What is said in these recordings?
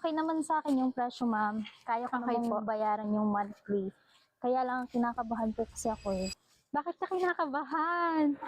Okay naman sa akin yung presyo, ma'am. Kaya ko Okay namang po. bayaran yung monthly. Kaya lang kinakabahan po kasi ako eh. Bakit ka kinakabahan?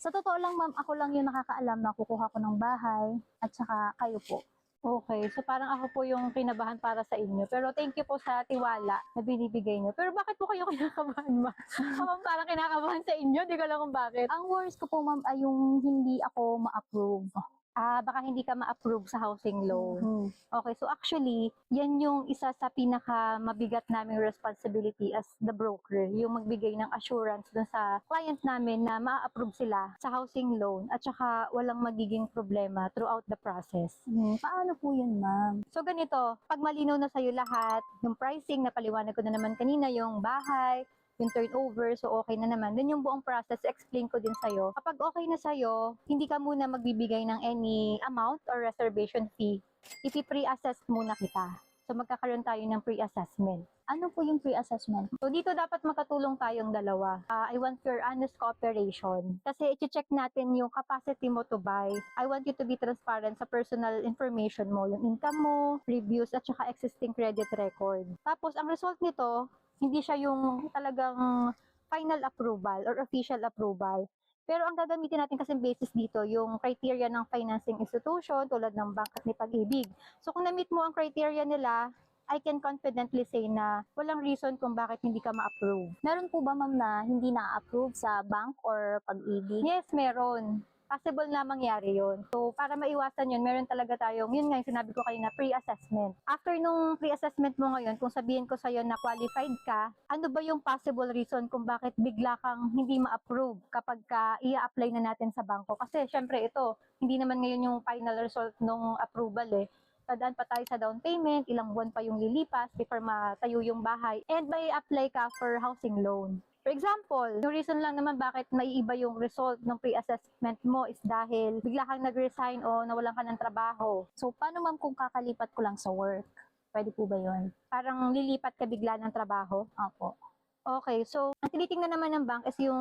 Sa totoo lang, ma'am, ako lang yung nakakaalam na kukuha ko ng bahay at saka kayo po. Okay, so parang ako po yung kinabahan para sa inyo. Pero thank you po sa tiwala na binibigay nyo. Pero bakit po kayo kinakabahan, ma? Ako parang kinakabahan sa inyo, di ko alam kung bakit. Ang worst ko po, ma'am, ay yung hindi ako ma-approve. Baka hindi ka ma-approve sa housing loan. Mhm. Okay, so actually, yan yung isa sa pinaka mabigat naming responsibility as the broker, yung magbigay ng assurance dun sa client namin na ma-approve sila sa housing loan at saka walang magiging problema throughout the process. Paano po yun, ma'am? So ganito, pag malinaw na sa'yo lahat, yung pricing, napaliwanag ko na naman kanina, yung bahay, yung turnover, so okay na naman. Then yung buong process, explain ko din sa'yo. Kapag okay na sa'yo, hindi ka muna magbibigay ng any amount or reservation fee. Ipi-pre-assess muna kita. So magkakaroon tayo ng pre-assessment. Ano po yung pre-assessment? So dito dapat makatulong tayong dalawa. I want your honest cooperation. Kasi i-check natin yung capacity mo to buy. I want you to be transparent sa personal information mo, yung income mo, reviews, at saka existing credit record. Tapos ang result nito, hindi siya yung talagang final approval or official approval. Pero ang gagamitin natin kasing basis dito, yung criteria ng financing institution tulad ng bank at ni Pag-ibig. So kung na-meet mo ang criteria nila, I can confidently say na walang reason kung bakit hindi ka ma-approve. Meron po ba, ma'am, na hindi na-approve sa bank or Pag-ibig? Yes, meron. Possible na mangyari yun. So, para maiwasan yun, meron talaga tayong, yun nga yung sinabi ko kanina, pre-assessment. After nung pre-assessment mo ngayon, kung sabihin ko sa'yo na qualified ka, ano ba yung possible reason kung bakit bigla kang hindi ma-approve kapag ka i-apply na natin sa bangko? Kasi, syempre, ito, hindi naman ngayon yung final result nung approval eh. Tadaan pa tayo sa down payment, ilang buwan pa yung lilipas before matayo yung bahay, and may apply ka for housing loan. For example, yung reason lang naman bakit may iba yung result ng pre-assessment mo is dahil bigla kang nag-resign o nawalan ka ng trabaho. So, paano, ma'am, kung kakalipat ko lang sa work? Pwede po ba yun? Parang lilipat ka bigla ng trabaho. Opo. Okay, so ang tinitingnan naman ng bank is yung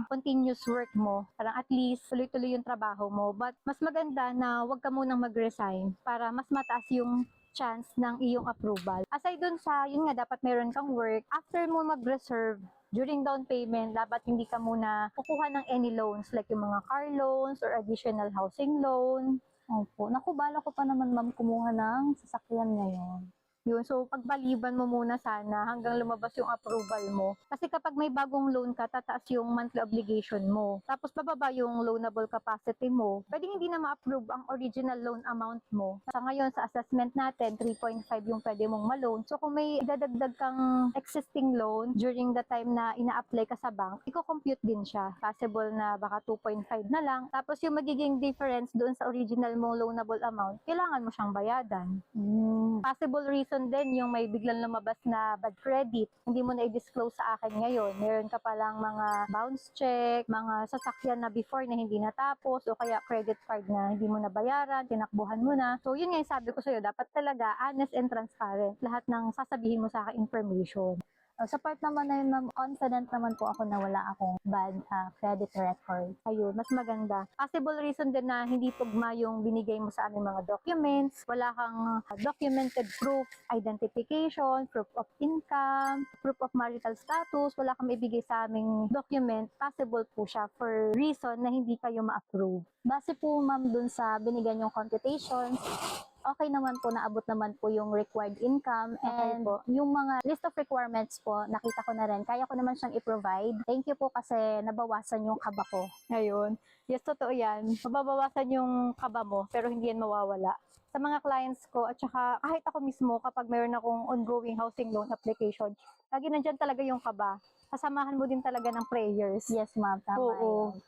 continuous work mo. Parang at least tuloy-tuloy yung trabaho mo. But mas maganda na wag ka munang mag-resign para mas mataas yung chance ng iyong approval. Aside dun sa, yun nga, dapat meron kang work. After mo mag-reserve, during down payment, dapat hindi ka muna kukuha ng any loans like yung mga car loans or additional housing loan. Opo. Naku, bala ko pa naman, ma'am, kumuha ng sasakyan ngayon. Yun, so pagpaliban mo muna sana hanggang lumabas yung approval mo. Kasi kapag may bagong loan ka, tataas yung monthly obligation mo. Tapos bababa yung loanable capacity mo. Pwedeng hindi na ma-approve ang original loan amount mo. Sa ngayon, sa assessment natin, 3.5 yung pwede mong ma-loan. So kung may idadagdag kang existing loan during the time na ina-apply ka sa bank, i-compute din siya. Possible na baka 2.5 na lang. Tapos yung magiging difference doon sa original mong loanable amount, kailangan mo siyang bayadan. Possible reason din yung may biglang lumabas na bad credit. Hindi mo na i-disclose sa akin ngayon. Meron ka palang mga bounce check, mga sasakyan na before na hindi natapos, o kaya credit card na hindi mo nabayaran, tinakbuhan mo na. So yun nga yung sabi ko sa'yo, dapat talaga honest and transparent lahat ng sasabihin mo sa akin information. Sa part naman na yun, ma'am, confident naman po ako na wala akong bad credit record. Ayun, mas maganda. Possible reason din na hindi tugma yung binigay mo sa aming mga documents. Wala kang documented proof, identification, proof of income, proof of marital status. Wala kang ibigay sa aming document. Possible po siya for reason na hindi kayo ma-approve. Base po, ma'am, dun sa binigyan yung computations, okay naman po, naabot naman po yung required income, Okay and po. yung mga list of requirements po, nakita ko na rin. Kaya ko naman siyang i-provide. Thank you po kasi nabawasan yung kaba ko. Ayun. Yes, totoo yan. Mababawasan yung kaba mo, pero hindi yan mawawala. Sa mga clients ko, at saka kahit ako mismo, kapag mayroon akong ongoing housing loan application, lagi nandyan talaga yung kaba. Kasamahan mo din talaga ng prayers. Yes, ma'am, tama Oo. yun.